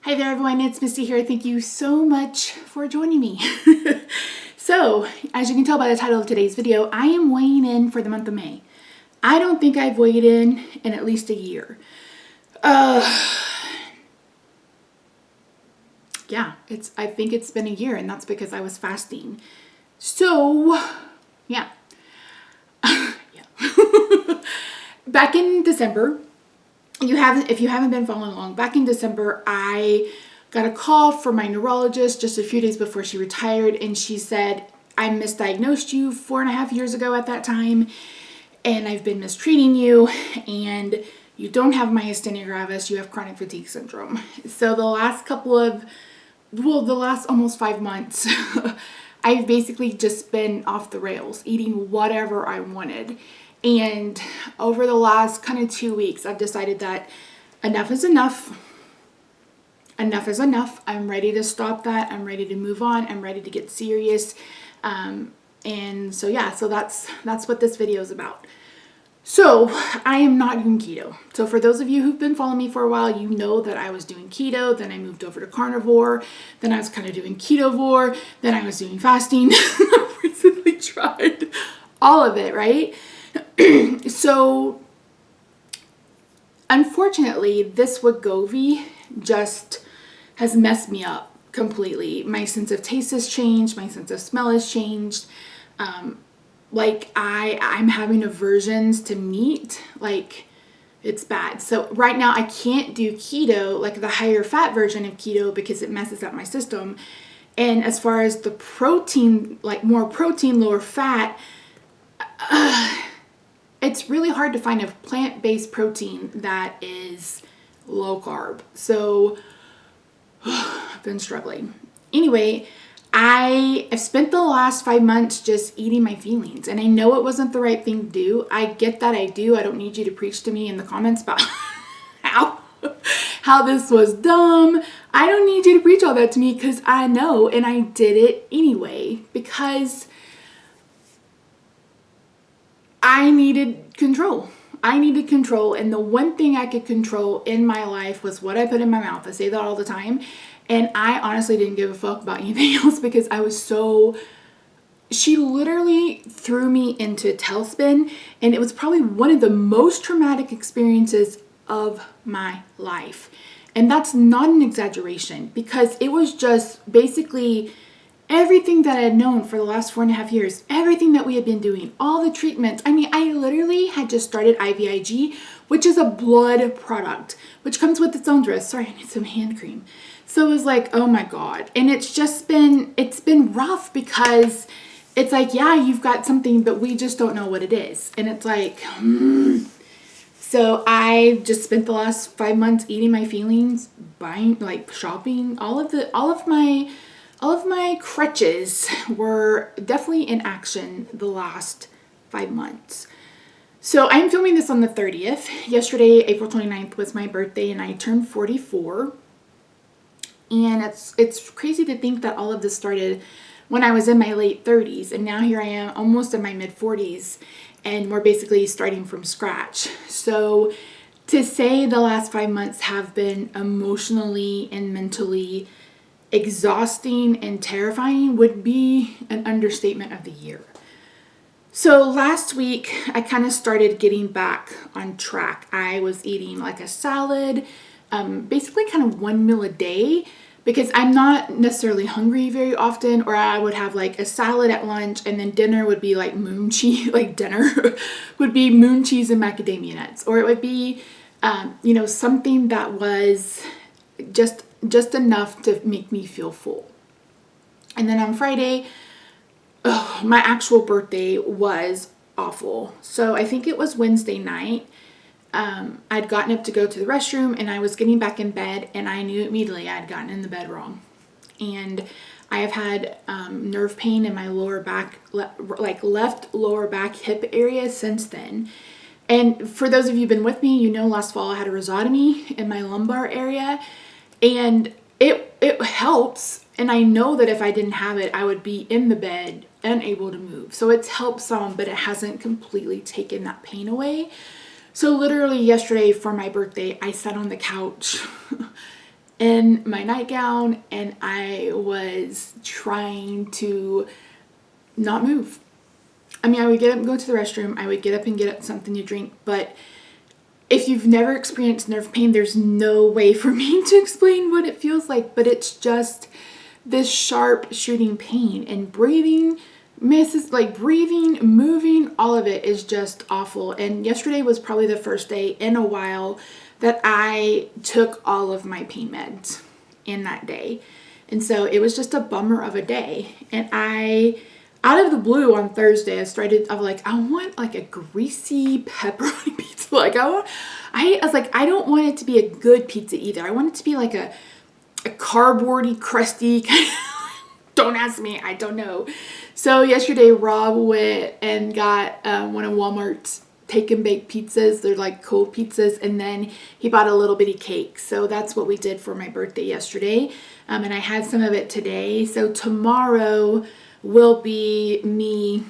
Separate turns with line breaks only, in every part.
Hi there everyone, it's Misty here. Thank you so much for joining me. So, as you can tell by the title of today's video, I am weighing in for the month of May. I don't think I've weighed in at least a year. Yeah, I think it's been a year, and that's because I was fasting. So, yeah. Back in December, if you haven't been following along, back in December, I got a call from my neurologist just a few days before she retired, and she said, I misdiagnosed you 4.5 years ago at that time, and I've been mistreating you, and you don't have myasthenia gravis, you have chronic fatigue syndrome. So the last almost 5 months, I've basically just been off the rails, eating whatever I wanted. And over the last kind of 2 weeks, I've decided that enough is enough. Enough is enough. I'm ready to stop that. I'm ready to move on. I'm ready to get serious. And so yeah, so that's what this video is about. So I am not doing keto. So for those of you who've been following me for a while, you know that I was doing keto, then I moved over to carnivore, then I was kind of doing ketovore, then I was doing fasting. I recently tried all of it, right? So unfortunately, this Wegovy just has messed me up completely. My sense of taste has changed. My sense of smell has changed. Like I'm having aversions to meat. Like it's bad. So right now I can't do keto, like the higher fat version of keto, because it messes up my system. And as far as the protein, like more protein, lower fat, it's really hard to find a plant-based protein that is low carb. So I've been struggling. Anyway, I have spent the last 5 months just eating my feelings, and I know it wasn't the right thing to do. I get that I do. I don't need you to preach to me in the comments about how this was dumb. I don't need you to preach all that to me, because I know, and I did it anyway because I needed control. I needed control, and the one thing I could control in my life was what I put in my mouth. I say that all the time, and I honestly didn't give a fuck about anything else because I was so... She literally threw me into a tailspin, and it was probably one of the most traumatic experiences of my life. And that's not an exaggeration, because it was just basically everything that I had known for the last 4.5 years, everything that we had been doing, all the treatments. I mean, I literally had just started IVIG, which is a blood product, which comes with its own risk. Sorry, I need some hand cream. So it was like, oh my God. And it's been rough, because it's like, yeah, you've got something, but we just don't know what it is. And it's like, So I just spent the last 5 months eating my feelings, buying, like shopping, all of my crutches were definitely in action the last 5 months. So I'm filming this on the 30th. Yesterday, April 29th, was my birthday, and I turned 44. And it's crazy to think that all of this started when I was in my late 30s, and now here I am almost in my mid 40s, and we're basically starting from scratch. So to say the last 5 months have been emotionally and mentally exhausting and terrifying would be an understatement of the year. So last week, I kind of started getting back on track. I was eating like a salad, basically kind of one meal a day, because I'm not necessarily hungry very often, or I would have like a salad at lunch, and then dinner would be like moon cheese, like dinner would be moon cheese and macadamia nuts, or it would be, something that was just enough to make me feel full. And then on Friday, my actual birthday was awful. So I think it was Wednesday night. I'd gotten up to go to the restroom, and I was getting back in bed, and I knew immediately I'd gotten in the bed wrong. And I have had nerve pain in my lower back, like left lower back hip area since then. And for those of you who've been with me, you know last fall I had a rhizotomy in my lumbar area, and it helps. And I know that if I didn't have it, I would be in the bed, unable to move. So it's helped some, but it hasn't completely taken that pain away. So literally yesterday for my birthday, I sat on the couch in my nightgown and I was trying to not move. I mean, I would get up and go to the restroom. I would get up and get something to drink. But if you've never experienced nerve pain, there's no way for me to explain what it feels like. But it's just this sharp shooting pain, and breathing, moving, all of it is just awful. And yesterday was probably the first day in a while that I took all of my pain meds in that day. And so it was just a bummer of a day. And out of the blue on Thursday, I was like, I want like a greasy pepperoni pizza. I was like, I don't want it to be a good pizza either. I want it to be like a cardboardy, crusty kind of, don't ask me, I don't know. So yesterday, Rob went and got one of Walmart's take and bake pizzas. They're like cold pizzas. And then he bought a little bitty cake. So that's what we did for my birthday yesterday. And I had some of it today. So tomorrow will be me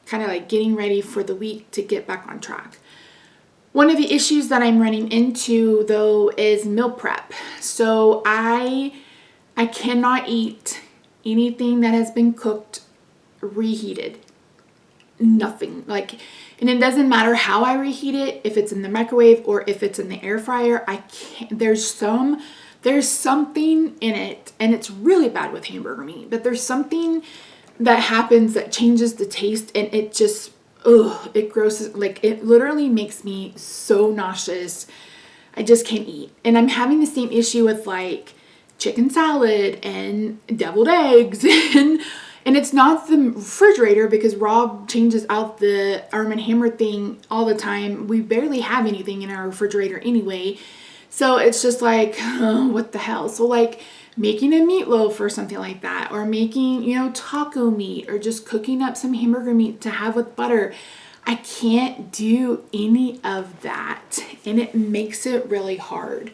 kind of like getting ready for the week to get back on track. One of the issues that I'm running into though is meal prep. So I cannot eat anything that has been cooked, reheated. Nothing. And it doesn't matter how I reheat it, if it's in the microwave or if it's in the air fryer, I can't. There's something in it, and it's really bad with hamburger meat, but there's something that happens that changes the taste, and it just, it grosses, it literally makes me so nauseous. I just can't eat. And I'm having the same issue with chicken salad and deviled eggs and it's not the refrigerator because Rob changes out the Arm & Hammer thing all the time. We barely have anything in our refrigerator anyway. So it's just what the hell? So making a meatloaf or something like that, or making, taco meat, or just cooking up some hamburger meat to have with butter. I can't do any of that, and it makes it really hard.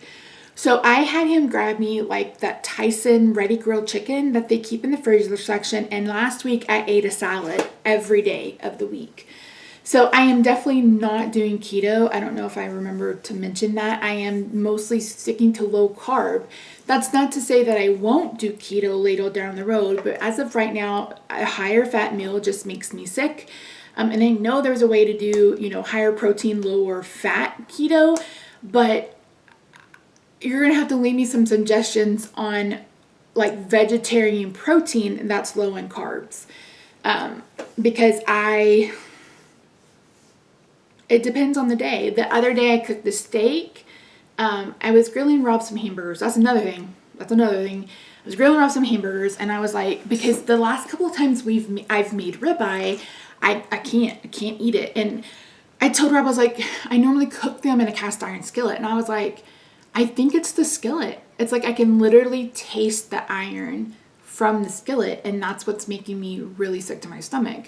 So I had him grab me that Tyson ready grilled chicken that they keep in the freezer section. And last week I ate a salad every day of the week. So I am definitely not doing keto. I don't know if I remember to mention that. I am mostly sticking to low carb. That's not to say that I won't do keto later down the road, but as of right now, a higher fat meal just makes me sick. And I know there's a way to do, higher protein, lower fat keto, but you're going to have to leave me some suggestions on vegetarian protein that's low in carbs. Because it depends on the day. The other day I cooked the steak. I was grilling Rob some hamburgers. That's another thing. I was grilling Rob some hamburgers, and I was because the last couple of times I've made ribeye, I can't eat it. And I told Rob, I was I normally cook them in a cast iron skillet. And I was I think it's the skillet. It's I can literally taste the iron from the skillet, and that's what's making me really sick to my stomach.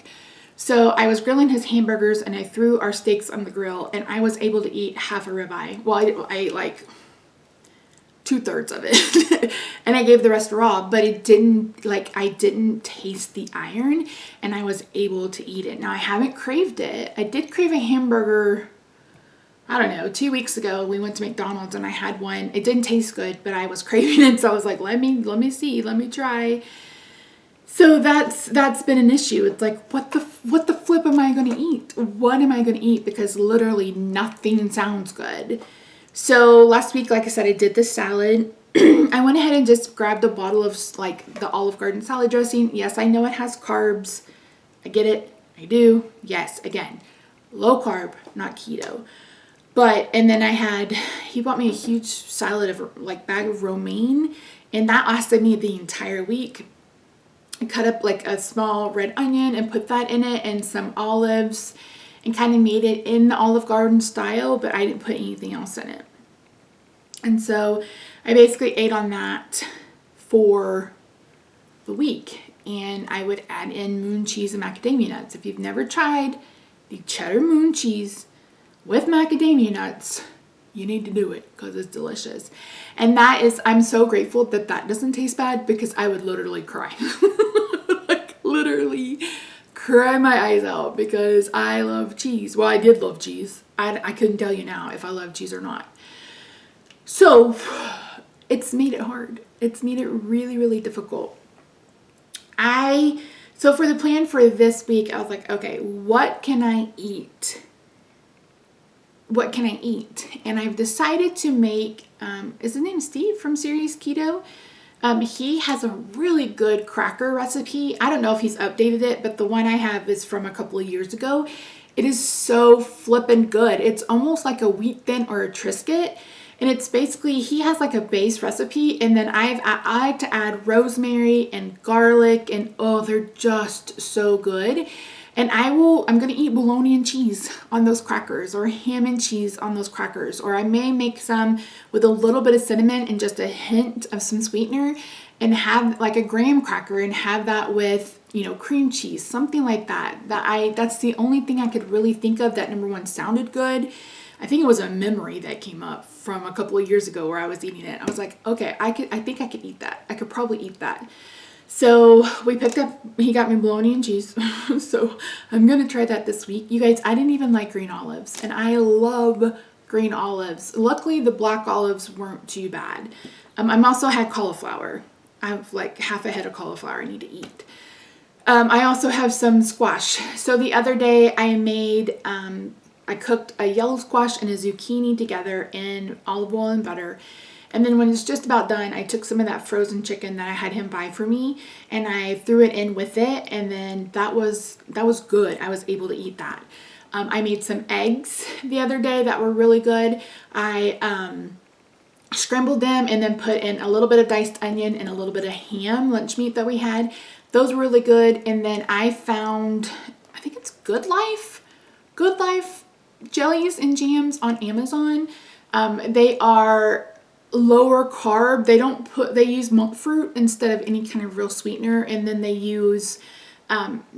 So I was grilling his hamburgers, and I threw our steaks on the grill, and I was able to eat half a ribeye. Well, I ate 2/3 of it, and I gave the rest to Rob, but it didn't, I didn't taste the iron, and I was able to eat it. Now, I haven't craved it. I did crave a hamburger, I don't know, 2 weeks ago. We went to McDonald's and I had one. It didn't taste good, but I was craving it. So I was let me see, let me try. So that's been an issue. It's what the flip am I going to eat? What am I going to eat? Because literally nothing sounds good. So last week, like I said, I did the salad. I went ahead and just grabbed a bottle of the Olive Garden salad dressing. Yes, I know it has carbs. I get it. I do. Yes, again, low carb, not keto. And then he bought me a huge salad of bag of romaine, and that lasted me the entire week. I cut up a small red onion and put that in it, and some olives, and kind of made it in the Olive Garden style, but I didn't put anything else in it. And so I basically ate on that for the week, and I would add in moon cheese and macadamia nuts. If you've never tried the cheddar moon cheese with macadamia nuts, you need to do it because it's delicious. And I'm so grateful that doesn't taste bad, because I would literally cry. Literally cry my eyes out, because I love cheese. Well, I did love cheese. I couldn't tell you now if I love cheese or not. So it's made it hard. It's made it really, really difficult. So for the plan for this week, I was like, okay, what can I eat? What can I eat? And I've decided to make, is his name Steve from Serious Keto? He has a really good cracker recipe. I don't know if he's updated it, but the one I have is from a couple of years ago. It is so flippin' good. It's almost like a wheat thin or a Triscuit. And it's basically, he has like a base recipe, and then I like to add rosemary and garlic, and oh, they're just so good. And I'm gonna eat bologna and cheese on those crackers, or ham and cheese on those crackers, or I may make some with a little bit of cinnamon and just a hint of some sweetener, and have like a graham cracker and have that with, you know, cream cheese, something like that. That's the only thing I could really think of that, number one, sounded good. I think it was a memory that came up from a couple of years ago where I was eating it. I was like, okay, I think I could eat that. I could probably eat that. So he got me bologna and cheese. So I'm going to try that this week. You guys, I didn't even like green olives, and I love green olives. Luckily, the black olives weren't too bad. I'm also had cauliflower. I have like half a head of cauliflower I need to eat. I also have some squash. So the other day I cooked a yellow squash and a zucchini together in olive oil and butter. And then when it's just about done, I took some of that frozen chicken that I had him buy for me, and I threw it in with it. And then that was good. I was able to eat that. I made some eggs the other day that were really good. I scrambled them and then put in a little bit of diced onion and a little bit of ham, lunch meat that we had. Those were really good. And then I found, I think it's Good Life jellies and jams on Amazon. They are lower carb. They use monk fruit instead of any kind of real sweetener, and then they use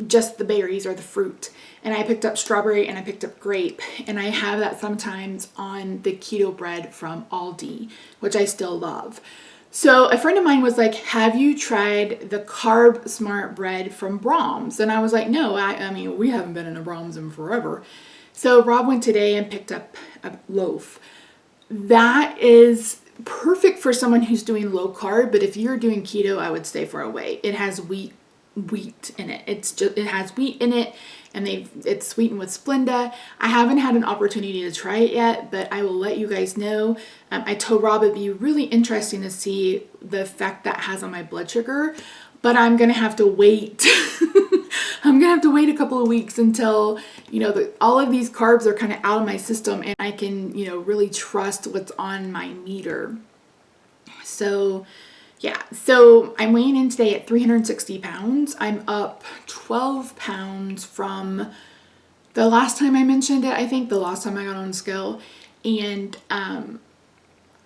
just the berries or the fruit. And I picked up strawberry and I picked up grape, and I have that sometimes on the keto bread from Aldi, which I still love. So a friend of mine was like, have you tried the Carb Smart bread from Brahms? And I was like, no, I mean, we haven't been in a Brahms in forever. So Rob went today and picked up a loaf. That is perfect for someone who's doing low carb, but if you're doing keto, I would stay far away. It has wheat in it. It has wheat in it, and it's sweetened with Splenda. I haven't had an opportunity to try it yet, but I will let you guys know. I told Rob it'd be really interesting to see the effect that has on my blood sugar, but I'm gonna have to wait. I'm gonna have to wait a couple of weeks until, you know, all of these carbs are kind of out of my system and I can, you know, really trust what's on my meter. So yeah, so I'm weighing in today at 360 pounds. I'm up 12 pounds from the last time I mentioned it. I think the last time I got on the scale. And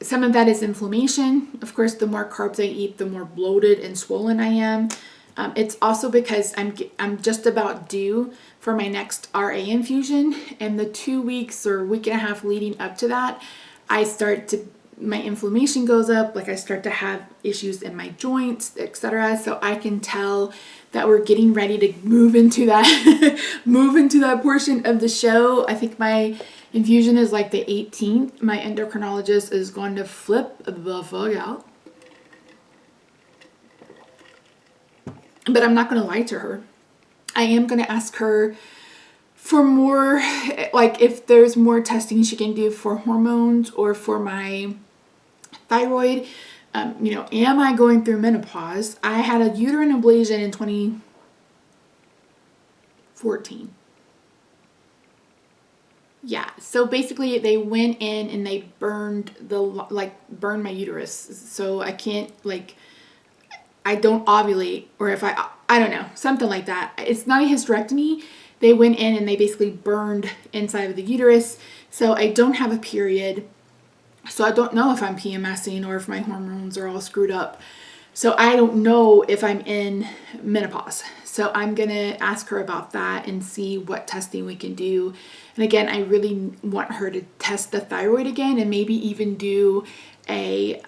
some of that is inflammation. Of course, the more carbs I eat, the more bloated and swollen I am. It's also because I'm just about due for my next RA infusion, and the 2 weeks or week and a half leading up to that, my inflammation goes up, like I start to have issues in my joints, etc. So I can tell that we're getting ready to move into that portion of the show. I think my infusion is like the 18th. My endocrinologist is going to flip the fuck out. But I'm not going to lie to her. I am going to ask her for more, like if there's more testing she can do for hormones or for my thyroid. You know, am I going through menopause? I had a uterine ablation in 2014. Yeah, so basically they went in and they burned my uterus. So I can't, I don't ovulate, or if I don't know, something like that. It's not a hysterectomy. They went in and they basically burned inside of the uterus. So I don't have a period. So I don't know if I'm PMSing or if my hormones are all screwed up. So I don't know if I'm in menopause. So I'm going to ask her about that and see what testing we can do. And again, I really want her to test the thyroid again and maybe even do a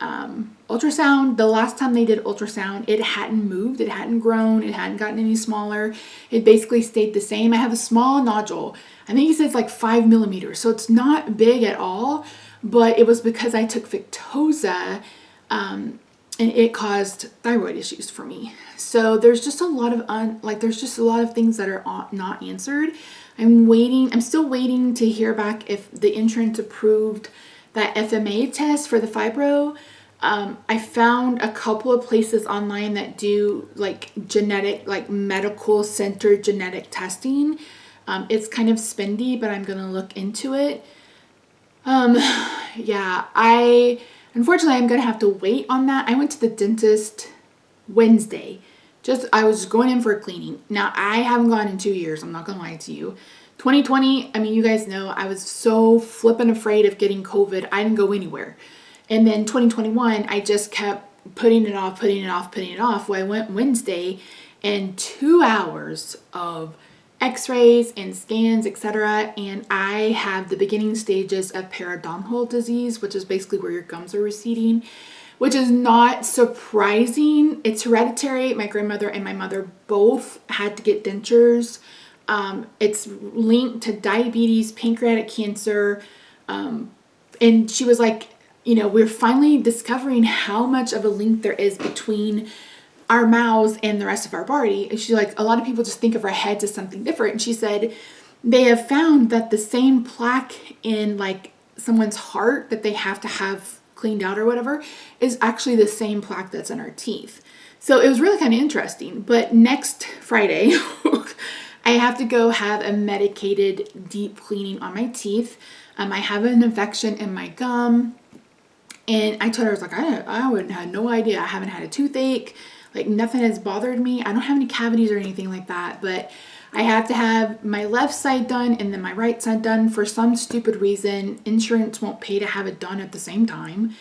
ultrasound. The last time they did ultrasound, it hadn't moved, it hadn't grown, it hadn't gotten any smaller. It basically stayed the same. I have a small nodule. I think he says like 5 millimeters. So it's not big at all, but it was because I took Victoza and it caused thyroid issues for me. So there's just a lot of there's just a lot of things that are not answered. I'm still waiting to hear back if the insurance approved that FMA test for the fibro. I found a couple of places online that do like genetic, like medical center genetic testing. It's kind of spendy, but I'm gonna look into it. Yeah, unfortunately I'm gonna have to wait on that. I went to the dentist Wednesday. I was just going in for a cleaning. Now, I haven't gone in 2 years. I'm not gonna lie to you. 2020, I mean, you guys know I was so flippin' afraid of getting COVID. I didn't go anywhere. And then 2021, I just kept putting it off. Well, I went Wednesday, and 2 hours of x-rays and scans, etc. And I have the beginning stages of periodontal disease, which is basically where your gums are receding, which is not surprising. It's hereditary. My grandmother and my mother both had to get dentures. It's linked to diabetes, pancreatic cancer. And she was like, we're finally discovering how much of a link there is between our mouths and the rest of our body. And she's like, a lot of people just think of our heads as something different. And she said, they have found that the same plaque in like someone's heart that they have to have cleaned out or whatever is actually the same plaque that's in our teeth. So it was really kind of interesting. But next Friday, I have to go have a medicated deep cleaning on my teeth. I have an infection in my gum. And I told her, I was like, I wouldn't have no idea. I haven't had a toothache. Like nothing has bothered me. I don't have any cavities or anything like that. But I have to have my left side done and then my right side done. For some stupid reason, insurance won't pay to have it done at the same time.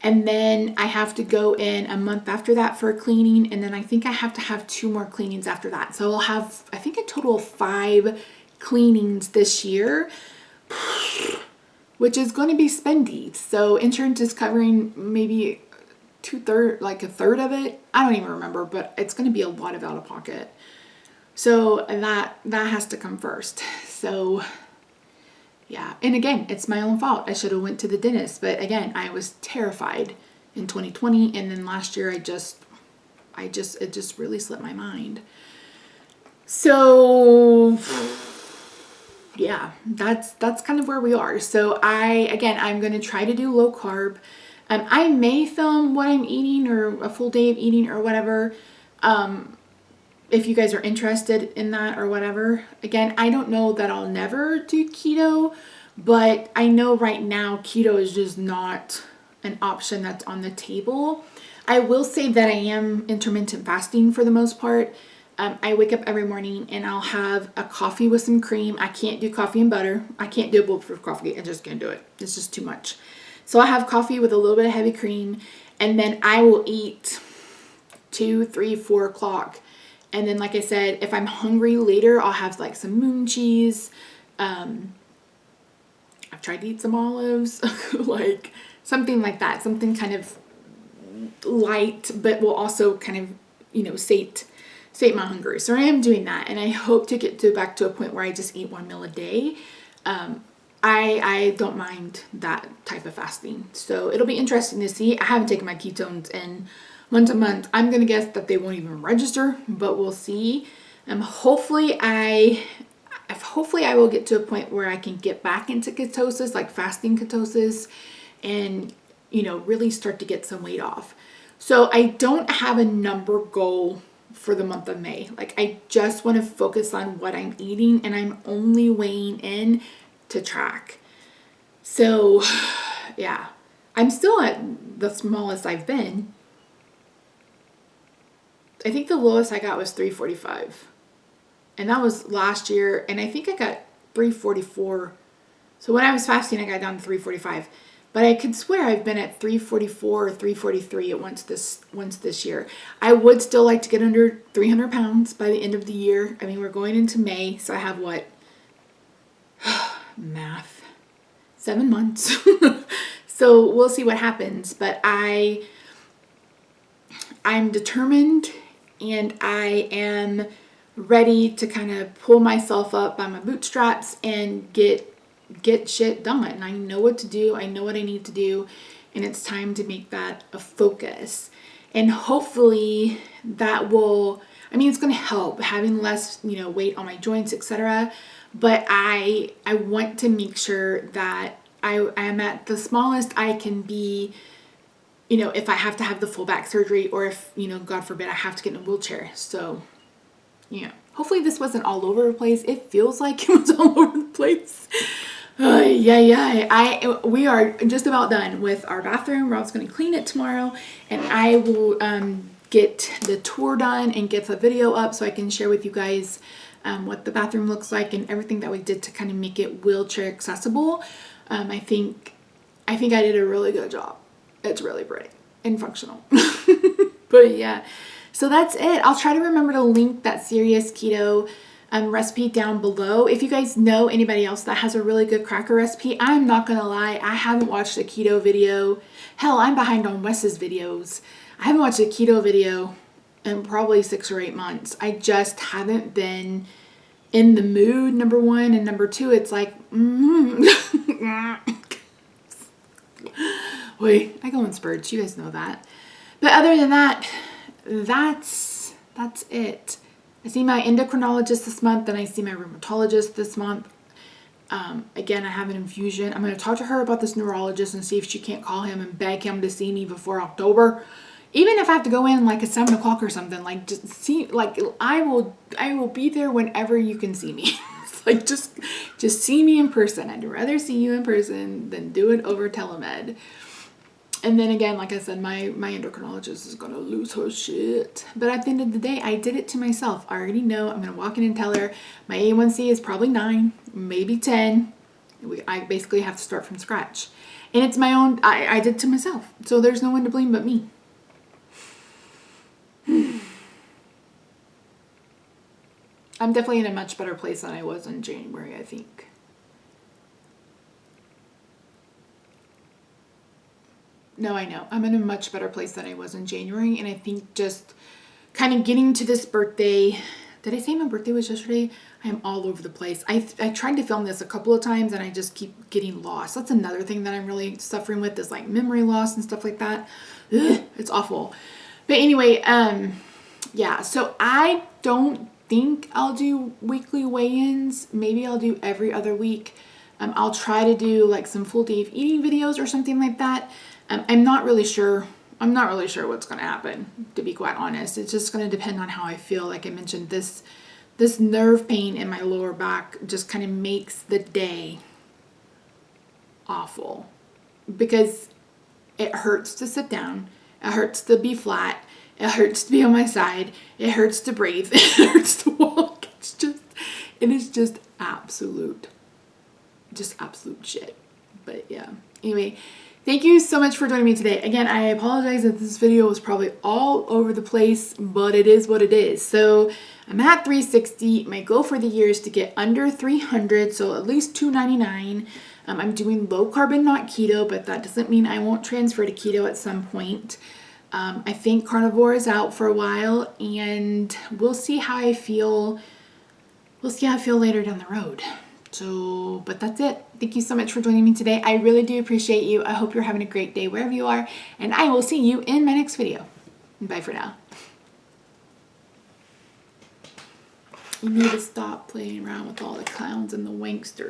And then I have to go in a month after that for a cleaning. And then I think I have to have 2 more cleanings after that. So I'll have, I think, a total of 5 cleanings this year, which is going to be spendy. So insurance is covering maybe a third of it. I don't even remember, but it's going to be a lot of out of pocket. So that has to come first. So yeah. And again, it's my own fault. I should have went to the dentist, but again, I was terrified in 2020. And then last year, it just really slipped my mind. So yeah, that's kind of where we are. So I'm going to try to do low carb. I may film what I'm eating or a full day of eating or whatever. If you guys are interested in that or whatever. Again, I don't know that I'll never do keto, but I know right now keto is just not an option that's on the table. I will say that I am intermittent fasting for the most part. I wake up every morning and I'll have a coffee with some cream. I can't do coffee and butter. I can't do a bulletproof coffee. I just can't do it. It's just too much. So I have coffee with a little bit of heavy cream, and then I will eat 2, 3, 4 o'clock. And then, like I said, if I'm hungry later, I'll have like some moon cheese. I've tried to eat some olives, like something like that. Something kind of light, but will also kind of, sate my hunger. So I am doing that, and I hope to get back to a point where I just eat 1 meal a day. I don't mind that type of fasting. So it'll be interesting to see. I haven't taken my ketones in month. I'm going to guess that they won't even register, but we'll see. Hopefully I will get to a point where I can get back into ketosis, like fasting ketosis, and, really start to get some weight off. So I don't have a number goal for the month of May. Like I just want to focus on what I'm eating, and I'm only weighing in to track. So yeah, I'm still at the smallest I've been. I think the lowest I got was 345, and that was last year, and I think I got 344. So when I was fasting, I got down to 345, but I could swear I've been at 344 or 343 at once this year. I would still like to get under 300 pounds by the end of the year. I mean, we're going into May, so I have what? Math. 7 months. So we'll see what happens, but I'm determined, and I am ready to kind of pull myself up by my bootstraps and get shit done. And I know what to do. I know what I need to do. and it's time to make that a focus. And hopefully that will, I mean, it's going to help having less, weight on my joints, etc. But I want to make sure that I am at the smallest I can be, if I have to have the full back surgery, or if, God forbid, I have to get in a wheelchair. So, hopefully this wasn't all over the place. It feels like it was all over the place. We are just about done with our bathroom. Rob's going to clean it tomorrow, and I will get the tour done and get the video up so I can share with you guys what the bathroom looks like and everything that we did to kind of make it wheelchair accessible. I think I did a really good job. It's really pretty and functional. But yeah, so that's it. I'll try to remember to link that Serious Keto recipe down below. If you guys know anybody else that has a really good cracker recipe, I'm not gonna lie, I haven't watched a keto video. Hell, I'm behind on Wes's videos. I haven't watched a keto video in probably 6 or 8 months. I just haven't been in the mood, number one, and number two, it's like, wait, I go in spurts, you guys know that. But other than that, that's it. I see my endocrinologist this month, and I see my rheumatologist this month. Again, I have an infusion. I'm going to talk to her about this neurologist and see if she can't call him and beg him to see me before October. Even if I have to go in like at 7 o'clock or something, like just see, like I will be there whenever you can see me. It's like just see me in person. I'd rather see you in person than do it over telemed. And then again, like I said, my endocrinologist is going to lose her shit. But at the end of the day, I did it to myself. I already know I'm going to walk in and tell her my A1C is probably 9, maybe 10. I basically have to start from scratch. And it's my own, I did it to myself. So there's no one to blame but me. I'm definitely in a much better place than I was in January, I think. No, I know. I'm in a much better place than I was in January. And I think just kind of getting to this birthday. Did I say my birthday was yesterday? I am all over the place. I tried to film this a couple of times and I just keep getting lost. That's another thing that I'm really suffering with, is like memory loss and stuff like that. Ugh, it's awful. But anyway, yeah, so I don't think I'll do weekly weigh-ins. Maybe I'll do every other week. I'll try to do like some full day of eating videos or something like that. I'm not really sure. I'm not really sure what's going to happen, to be quite honest. It's just going to depend on how I feel. Like I mentioned, this nerve pain in my lower back just kind of makes the day awful, because it hurts to sit down. It hurts to be flat. It hurts to be on my side. It hurts to breathe. It hurts to walk. It is just absolute shit. But yeah. Anyway, thank you so much for joining me today. Again, I apologize that this video was probably all over the place, but it is what it is. So I'm at 360. My goal for the year is to get under 300, so at least 299. I'm doing low carb and not keto, but that doesn't mean I won't transfer to keto at some point. I think carnivore is out for a while, and we'll see how I feel. We'll see how I feel later down the road. So, but that's it. Thank you so much for joining me today. I really do appreciate you. I hope you're having a great day wherever you are, and I will see you in my next video. Bye for now. You need to stop playing around with all the clowns and the wanksters.